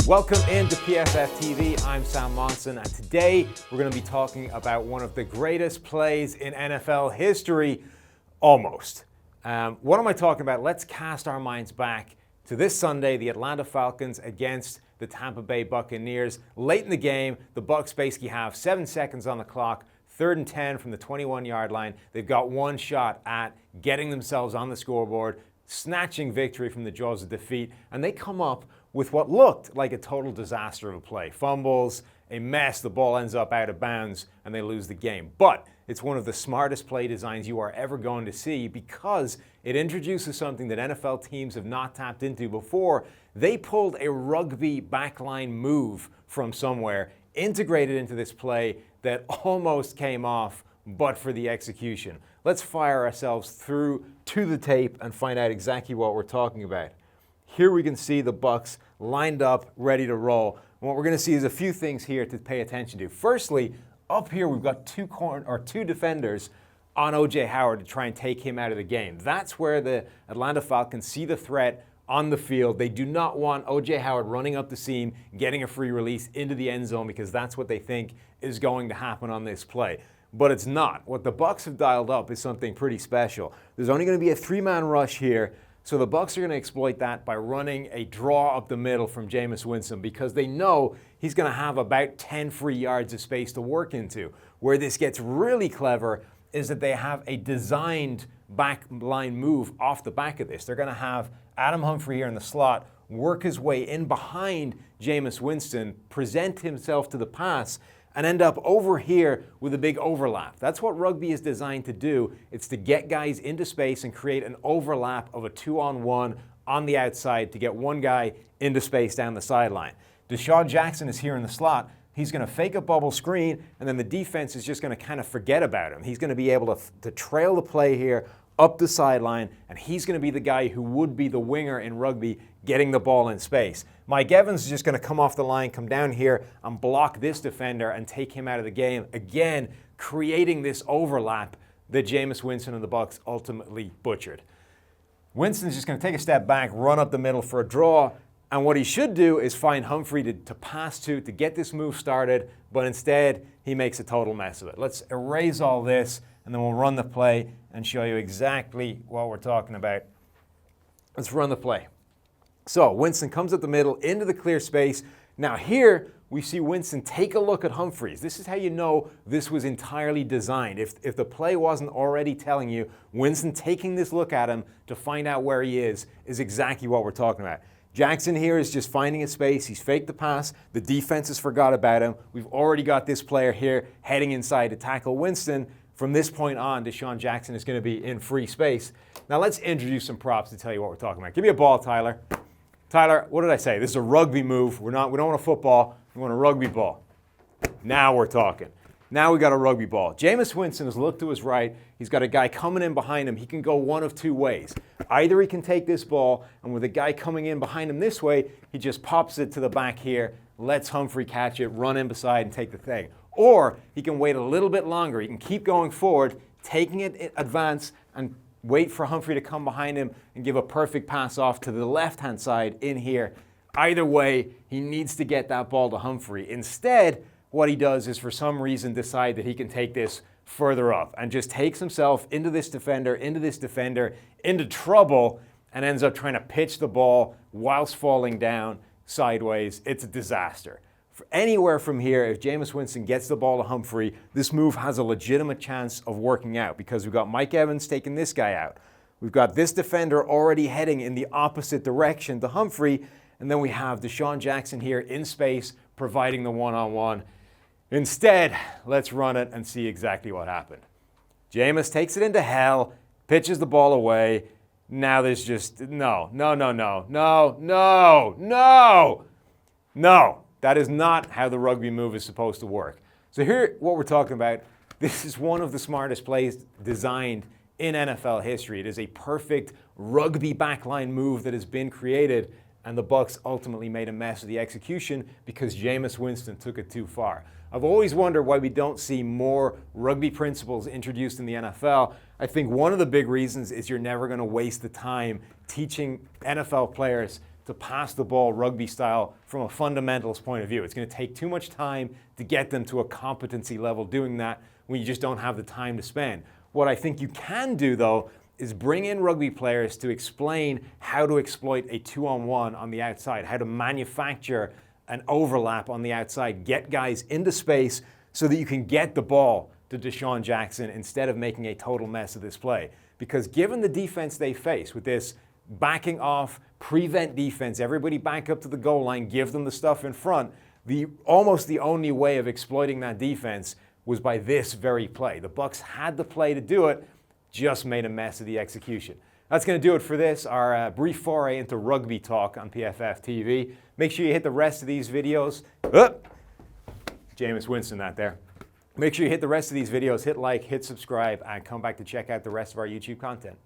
Welcome into PFF TV. I'm Sam Monson, and today we're going to be talking about one of the greatest plays in NFL history, almost. What am I talking about? Let's cast our minds back to this Sunday, the Atlanta Falcons against the Tampa Bay Buccaneers. Late in the game, the Bucs basically have 7 seconds on the clock, 3rd and 10 from the 21-yard line. They've got one shot at getting themselves on the scoreboard, snatching victory from the jaws of defeat, and they come up with what looked like a total disaster of a play. Fumbles, a mess, the ball ends up out of bounds, and they lose the game. But it's one of the smartest play designs you are ever going to see because it introduces something that NFL teams have not tapped into before. They pulled a rugby backline move from somewhere, integrated into this play that almost came off, but for the execution. Let's fire ourselves through to the tape and find out exactly what we're talking about. Here we can see the Bucs lined up, ready to roll. And what we're going to see is a few things here to pay attention to. Firstly, up here we've got two defenders on O.J. Howard to try and take him out of the game. That's where the Atlanta Falcons see the threat on the field. They do not want O.J. Howard running up the seam, getting a free release into the end zone because that's what they think is going to happen on this play. But it's not. What the Bucs have dialed up is something pretty special. There's only going to be a 3-man rush here. So the Bucs are going to exploit that by running a draw up the middle from Jameis Winston because they know he's going to have about 10 free yards of space to work into. Where this gets really clever is that they have a designed back line move off the back of this. They're going to have Adam Humphrey here in the slot work his way in behind Jameis Winston, present himself to the pass, and end up over here with a big overlap. That's what rugby is designed to do. It's to get guys into space and create an overlap of a 2-on-1 on the outside to get one guy into space down the sideline. DeSean Jackson is here in the slot. He's going to fake a bubble screen, and then the defense is just going to kind of forget about him. He's going to be able to trail the play here up the sideline, and he's going to be the guy who would be the winger in rugby getting the ball in space. Mike Evans is just going to come off the line, come down here, and block this defender and take him out of the game. Again, creating this overlap that Jameis Winston and the Bucs ultimately butchered. Winston's just going to take a step back, run up the middle for a draw, and what he should do is find Humphrey to pass to get this move started, but instead he makes a total mess of it. Let's erase all this, and then we'll run the play and show you exactly what we're talking about. Let's run the play. So Winston comes up the middle into the clear space. Now here we see Winston take a look at Humphreys. This is how you know this was entirely designed. If the play wasn't already telling you, Winston taking this look at him to find out where he is exactly what we're talking about. Jackson here is just finding a space. He's faked the pass. The defense has forgot about him. We've already got this player here heading inside to tackle Winston. From this point on, DeSean Jackson is going to be in free space. Now let's introduce some props to tell you what we're talking about. Give me a ball, Tyler. Tyler, what did I say? This is a rugby move. We don't want a football. We want a rugby ball. Now we're talking. Now we got a rugby ball. Jameis Winston has looked to his right. He's got a guy coming in behind him. He can go one of two ways. Either he can take this ball, and with a guy coming in behind him this way, he just pops it to the back here, lets Humphrey catch it, run in beside, and take the thing. Or he can wait a little bit longer. He can keep going forward, taking it in advance, and wait for Humphrey to come behind him and give a perfect pass off to the left-hand side in here. Either way, he needs to get that ball to Humphrey. Instead, what he does is for some reason decide that he can take this further up and just takes himself into this defender, into trouble, and ends up trying to pitch the ball whilst falling down sideways. It's a disaster. Anywhere from here, if Jameis Winston gets the ball to Humphrey, this move has a legitimate chance of working out because we've got Mike Evans taking this guy out. We've got this defender already heading in the opposite direction to Humphrey, and then we have DeSean Jackson here in space providing the one-on-one. Instead, let's run it and see exactly what happened. Jameis takes it into hell, pitches the ball away. Now there's just no. That is not how the rugby move is supposed to work. So here, what we're talking about, this is one of the smartest plays designed in NFL history. It is a perfect rugby backline move that has been created, and the Bucs ultimately made a mess of the execution because Jameis Winston took it too far. I've always wondered why we don't see more rugby principles introduced in the NFL. I think one of the big reasons is you're never going to waste the time teaching NFL players to pass the ball rugby style from a fundamentals point of view. It's going to take too much time to get them to a competency level doing that when you just don't have the time to spend. What I think you can do, though, is bring in rugby players to explain how to exploit a 2-on-1 on the outside, how to manufacture an overlap on the outside, get guys into space so that you can get the ball to Deshaun Jackson instead of making a total mess of this play. Because given the defense they face with this backing off, prevent defense, everybody back up to the goal line, give them the stuff in front, almost the only way of exploiting that defense was by this very play. The Bucs had the play to do it, just made a mess of the execution. That's going to do it for this, our brief foray into rugby talk on PFF TV. Make sure you hit the rest of these videos. Jameis Winston, that there. Make sure you hit the rest of these videos, hit like, hit subscribe, and come back to check out the rest of our YouTube content.